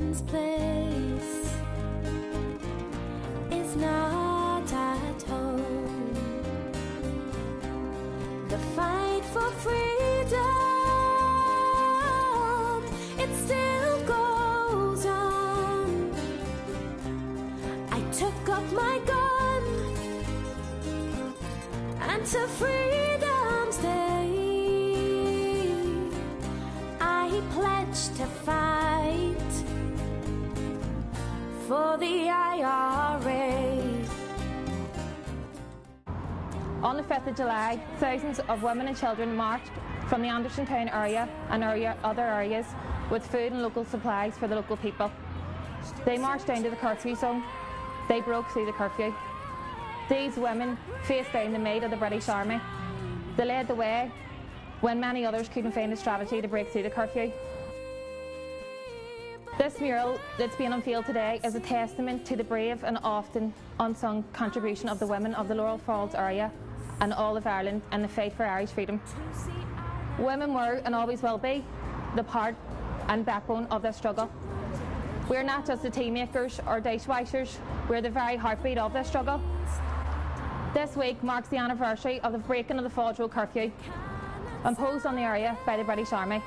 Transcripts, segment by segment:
woman's place is not at home. The fight for freedom, it still goes on. I took up my gun and to freedom's day I pledged to fight for the IRA. On the 5th of July, thousands of women and children marched from the Andersontown area and other areas with food and local supplies for the local people. They marched down to the curfew zone. They broke through the curfew. These women faced down the might of the British Army. They led the way when many others couldn't find a strategy to break through the curfew. This mural that's being unveiled today is a testament to the brave and often unsung contribution of the women of the Laurel Falls area and all of Ireland in the fight for Irish freedom. Women were, and always will be, the part and backbone of this struggle. We're not just the tea makers or dishwashers, we're the very heartbeat of this struggle. This week marks the anniversary of the breaking of the Falls Road curfew, imposed on the area by the British Army.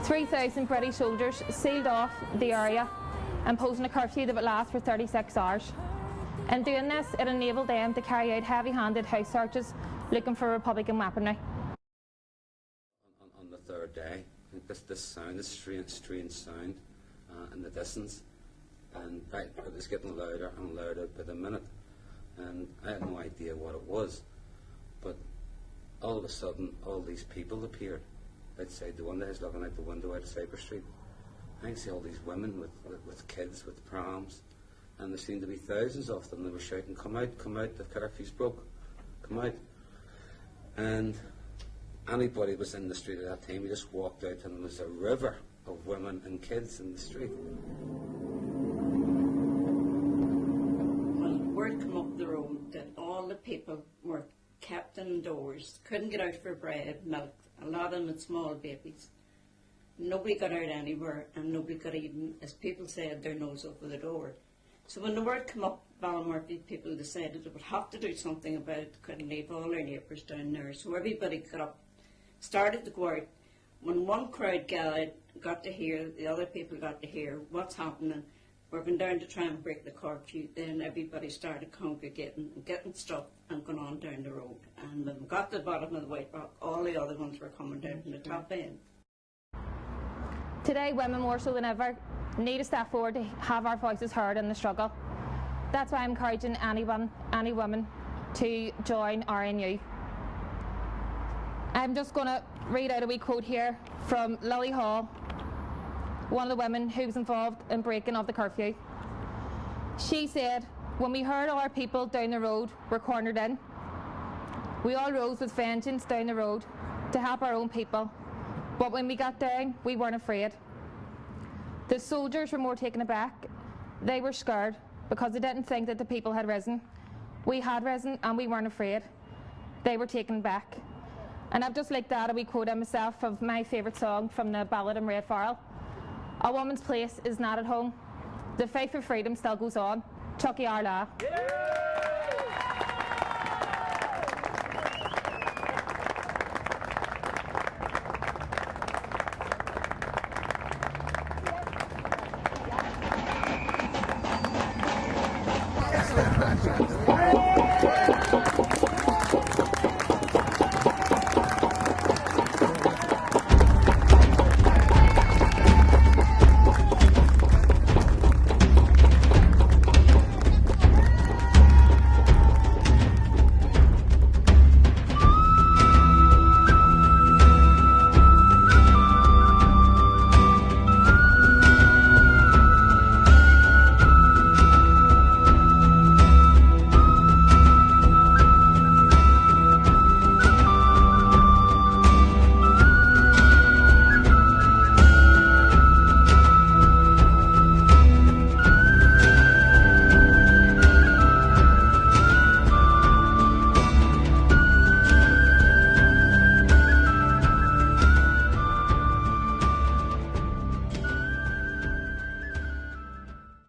3,000 British soldiers sealed off the area, imposing a curfew that would last for 36 hours. In doing this, it enabled them to carry out heavy-handed house searches looking for Republican weaponry. On the third day, this sound, this strange sound in the distance, and it was getting louder and louder by the minute, and I had no idea what it was, but all of a sudden all these people appeared outside the window. I was looking out the window out of Cypress Street. I can see all these women with kids, with prams, and there seemed to be thousands of them. They were shouting, come out, the curfew's broke, come out. And anybody was in the street at that time, we just walked out and there was a river of women and kids in the street. Well, word came up the road that all the people were kept indoors, couldn't get out for bread, milk, a lot of them had small babies. Nobody got out anywhere and nobody got even, as people said, their nose over the door. So when the word came up, Ballymurphy people decided they would have to do something about it, couldn't leave all their neighbours down there. So everybody got up, started to go out. When one crowd got to hear, the other people got to hear what's happening, we're going down to try and break the curfew, then everybody started congregating and getting stuff and going on down the road. And when we got to the bottom of the White Rock, all the other ones were coming down from the top end. Today, women more so than ever need to step forward to have our voices heard in the struggle. That's why I'm encouraging any woman to join RNU. I'm just going to read out a wee quote here from Lily Hall, one of the women who was involved in breaking of the curfew. She said, when we heard all our people down the road were cornered in, we all rose with vengeance down the road to help our own people. But when we got down, we weren't afraid. The soldiers were more taken aback. They were scared because they didn't think that the people had risen. We had risen and we weren't afraid. They were taken back. And I've just like that a wee quote of myself of my favourite song from the ballad of Maria Farrell. A woman's place is not at home. The fight for freedom still goes on. Chucky Arla. Yeah!